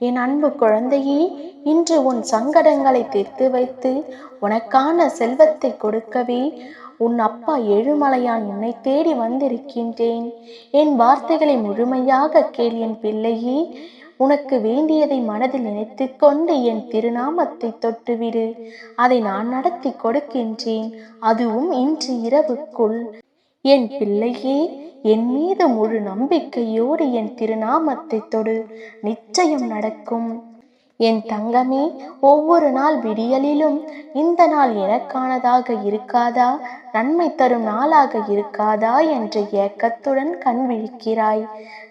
என் அன்பு குழந்தையே, இன்று உன் சங்கடங்களை தீர்த்து வைத்து உனக்கான செல்வத்தை கொடுக்கவே உன் அப்பா ஏழுமலையான் உன்னை தேடி வந்திருக்கின்றேன். என் வார்த்தைகளை முழுமையாக கேள் என் பிள்ளையே. உனக்கு வேண்டியதை மனதில் நினைத்து கொண்டு என் திருநாமத்தை தொட்டுவிடு. அதை நான் நடத்தி கொடுக்கின்றேன், அதுவும் இன்று இரவுக்குள். என் பிள்ளையே, என் மீது முழு நம்பிக்கையோடு என் திருநாமத்தை தொடு, நிச்சயம் நடக்கும். என் தங்கமே, ஒவ்வொரு நாள் விடியலிலும் இந்த நாள் எனக்கானதாக இருக்காதா, நன்மை தரும் நாளாக இருக்காதா என்ற ஏக்கத்துடன் கண் விழிக்கிறாய்.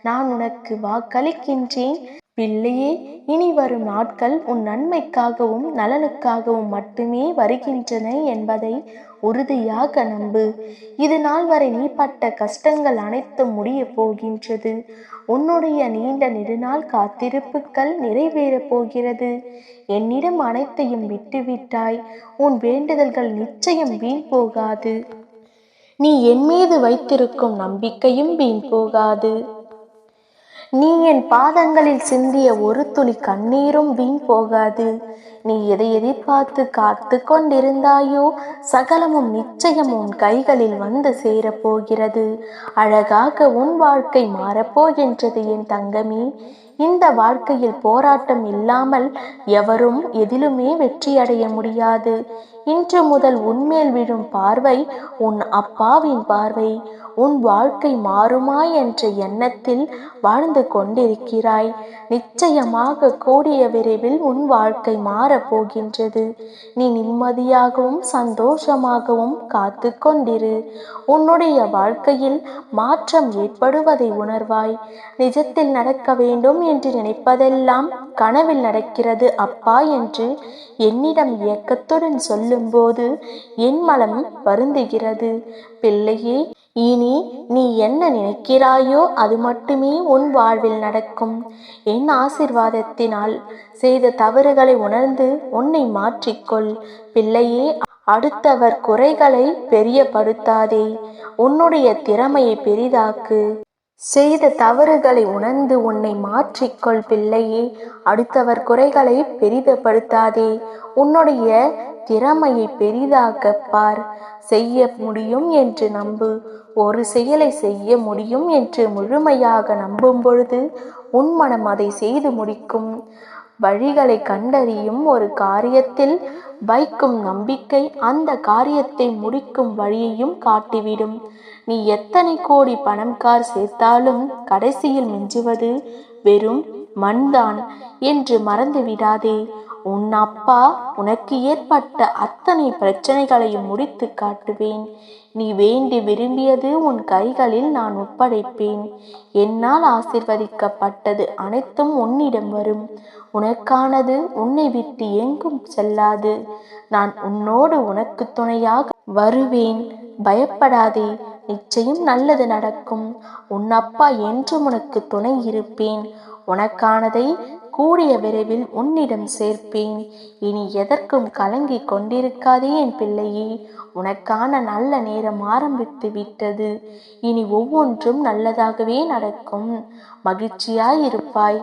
நான் உனக்கு வாக்களிக்கின்றேன் பிள்ளையே, இனி வரும் நாட்கள் உன் நன்மைக்காகவும் நலனுக்காகவும் மட்டுமே வருகின்றன என்பதை உறுதியாக நம்பு. இது நாள் வரை நீ பட்ட கஷ்டங்கள் அனைத்தும் முடிய போகின்றது. உன்னுடைய நீண்ட நெடுநாள் காத்திருப்புகள் நிறைவேறப் போகிறது. என்னிடம் அனைத்தையும் விட்டுவிட்டாய். உன் வேண்டுதல்கள் நிச்சயம் வீண் போகாது. நீ என் மீது வைத்திருக்கும் நம்பிக்கையும் வீண் போகாது. நீ என் பாதங்களில் சிந்திய ஒரு துளி கண்ணீரும் வீண் போகாது. நீ எதை எதிர்பார்த்து காத்து கொண்டிருந்தாயோ சகலமும் நிச்சயம் உன் கைகளில் வந்து சேரப்போகிறது. அழகாக உன் வாழ்க்கை மாறப்போகின்றது என் தங்கமே. இந்த வாழ்க்கையில் போராட்டம் இல்லாமல் எவரும் எதிலுமே வெற்றியடைய முடியாது. இன்று முதல் உன்மேல் விழும் பார்வை உன் அப்பாவின் பார்வை. உன் வாழ்க்கை மாறுமா என்ற எண்ணத்தில் வாழ்ந்து கொண்டிருக்கிறாய். நிச்சயமாக கூடிய விரைவில் உன் வாழ்க்கை மாறப்போகின்றது. நீ நிம்மதியாகவும் சந்தோஷமாகவும் காத்து கொண்டிரு. உன்னுடைய வாழ்க்கையில் மாற்றம் ஏற்படுவதை உணர்வாய். நிஜத்தில் நடக்க வேண்டும் என்று நினைப்பதெல்லாம் கனவில் நடக்கிறது அப்பா என்று என்னிடம் ஏக்கத்துடன் சொல்லும்போது என் மனம் வருந்துகிறது. பிள்ளையே, இனி நீ என்ன நினைக்கிறாயோ அது மட்டுமே உன் வாழ்வில் நடக்கும். என் ஆசீர்வாதத்தினால் செய்த தவறுகளை உணர்ந்து உன்னை மாற்றிக்கொள். பிள்ளையே, அடுத்தவர் குறைகளை பெரியப்படுத்தாதே. உன்னுடைய திறமையை பெரிதாக்கு. செய்த தவறுகளை உணர்ந்து உன்னை மாற்றிக்கொள். பிள்ளையே, அடுத்தவர் குறைகளை பெரிதப்படுத்தாதே. உன்னுடைய திறமையை பெரிதாக்க பார். செய்ய முடியும் என்று நம்பு. ஒரு செயலை செய்ய முடியும் என்று முழுமையாக நம்பும் பொழுது உன் மனம் அதை செய்து முடிக்கும். வழிகளை கண்டறியும் ஒரு காரியத்தில் வைக்கும் நம்பிக்கை அந்த காரியத்தை முடிக்கும் வழியையும் காட்டிவிடும். நீ எத்தனை கோடி பணம் கார் சேர்த்தாலும் கடைசியில் மிஞ்சுவது வெறும் மண்தான் என்று மறந்து விடாதே. உன் அப்பா உனக்கு ஏற்பட்ட அத்தனை பிரச்சனைகளையும் முடித்து காட்டுவேன். நீ வேண்டி விரும்பியது உன் கைகளில் நான் ஒப்படைப்பேன். என்னால் ஆசீர்வதிக்கப்பட்டது அனைத்தும் உன்னிடம் வரும். உனக்கானது உன்னை விட்டு எங்கும் செல்லாது. நான் உன்னோடு உனக்கு துணையாக வருவேன். பயப்படாதே, நிச்சயம் நல்லது நடக்கும். உன் அப்பா என்றும் உனக்கு துணை இருப்பேன். உனக்கானதை கூடிய விரைவில் உன்னிடம் சேர்ப்பேன். இனி எதற்கும் கலங்கி கொண்டிருக்காதே என் பிள்ளையே. உனக்கான நல்ல நேரம் ஆரம்பித்து விட்டது. இனி ஒவ்வொன்றும் நல்லதாகவே நடக்கும். மகிழ்ச்சியாயிருப்பாய்.